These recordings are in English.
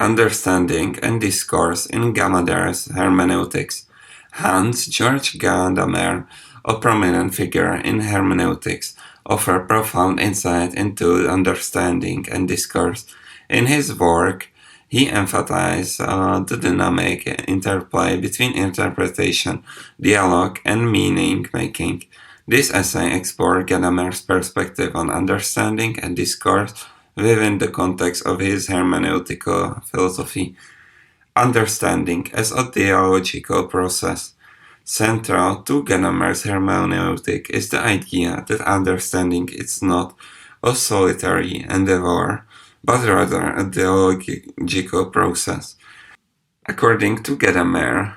Understanding and Discourse in Gadamer's Hermeneutics. Hans Georg Gadamer, a prominent figure in hermeneutics, offers profound insight into understanding and discourse. In his work, he emphasizes the dynamic interplay between interpretation, dialogue, and meaning making. This essay explores Gadamer's perspective on understanding and discourse within the context of his hermeneutical philosophy. Understanding as a theological process. Central to Gadamer's hermeneutic is the idea that understanding is not a solitary endeavor, but rather a theological process. According to Gadamer,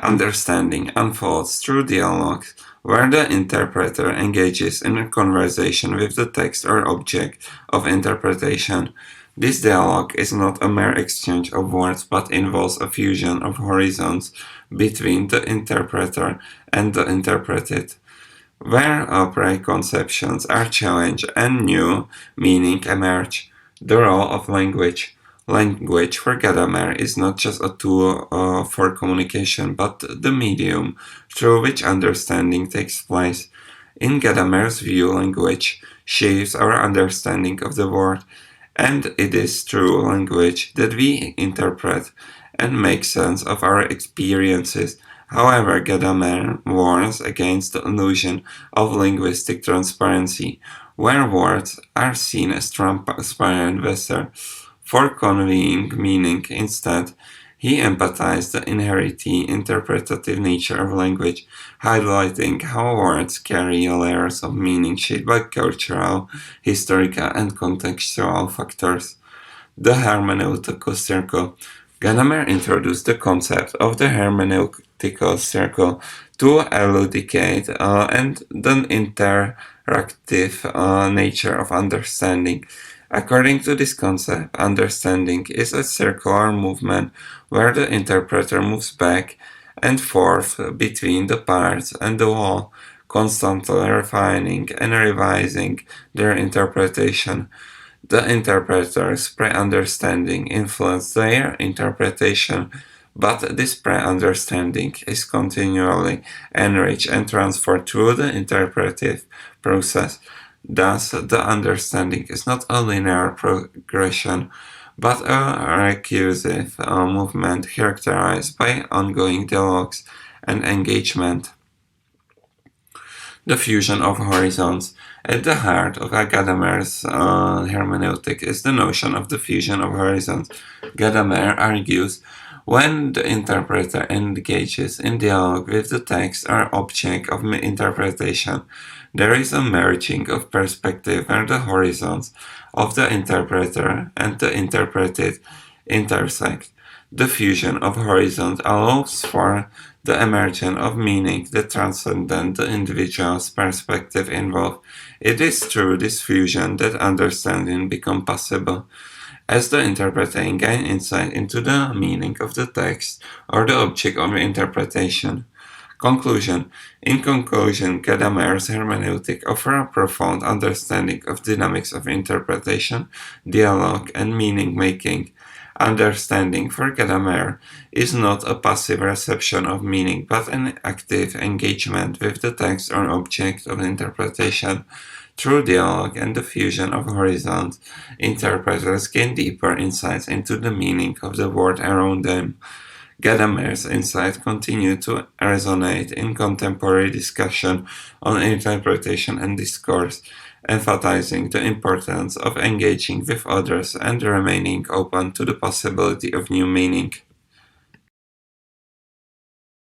understanding unfolds through dialogue, where the interpreter engages in a conversation with the text or object of interpretation. This dialogue is not a mere exchange of words, but involves a fusion of horizons between the interpreter and the interpreted, where preconceptions are challenged and new meaning emerge. The role of language. Language for Gadamer is not just a tool for communication, but the medium through which understanding takes place. In Gadamer's view, language shapes our understanding of the world, and it is through language that we interpret and make sense of our experiences. However, Gadamer warns against the illusion of linguistic transparency, where words are seen as transparent vessels for conveying meaning. Instead, he emphasized the inherently interpretative nature of language, highlighting how words carry layers of meaning shaped by cultural, historical, and contextual factors. The hermeneutical circle. Gadamer introduced the concept of the hermeneutical circle to elucidate and the interactive nature of understanding. According to this concept, understanding is a circular movement where the interpreter moves back and forth between the parts and the whole, constantly refining and revising their interpretation. The interpreter's pre-understanding influences their interpretation, but this pre-understanding is continually enriched and transferred through the interpretive process. Thus, the understanding is not a linear progression, but a recursive movement characterized by ongoing dialogues and engagement. The fusion of horizons. At the heart of Gadamer's hermeneutic is the notion of the fusion of horizons. Gadamer argues when the interpreter engages in dialogue with the text or object of interpretation, there is a merging of perspective where the horizons of the interpreter and the interpreted intersect. The fusion of horizons allows for the emergence of meaning that transcend the individual's perspective involved. It is through this fusion that understanding becomes possible, as the interpreter gains insight into the meaning of the text or the object of interpretation. Conclusion. In conclusion, Gadamer's hermeneutic offers a profound understanding of dynamics of interpretation, dialogue, and meaning-making. Understanding for Gadamer is not a passive reception of meaning, but an active engagement with the text or object of interpretation. Through dialogue and the fusion of horizons, interpreters gain deeper insights into the meaning of the world around them. Gadamer's insights continue to resonate in contemporary discussion on interpretation and discourse, emphasizing the importance of engaging with others and remaining open to the possibility of new meaning.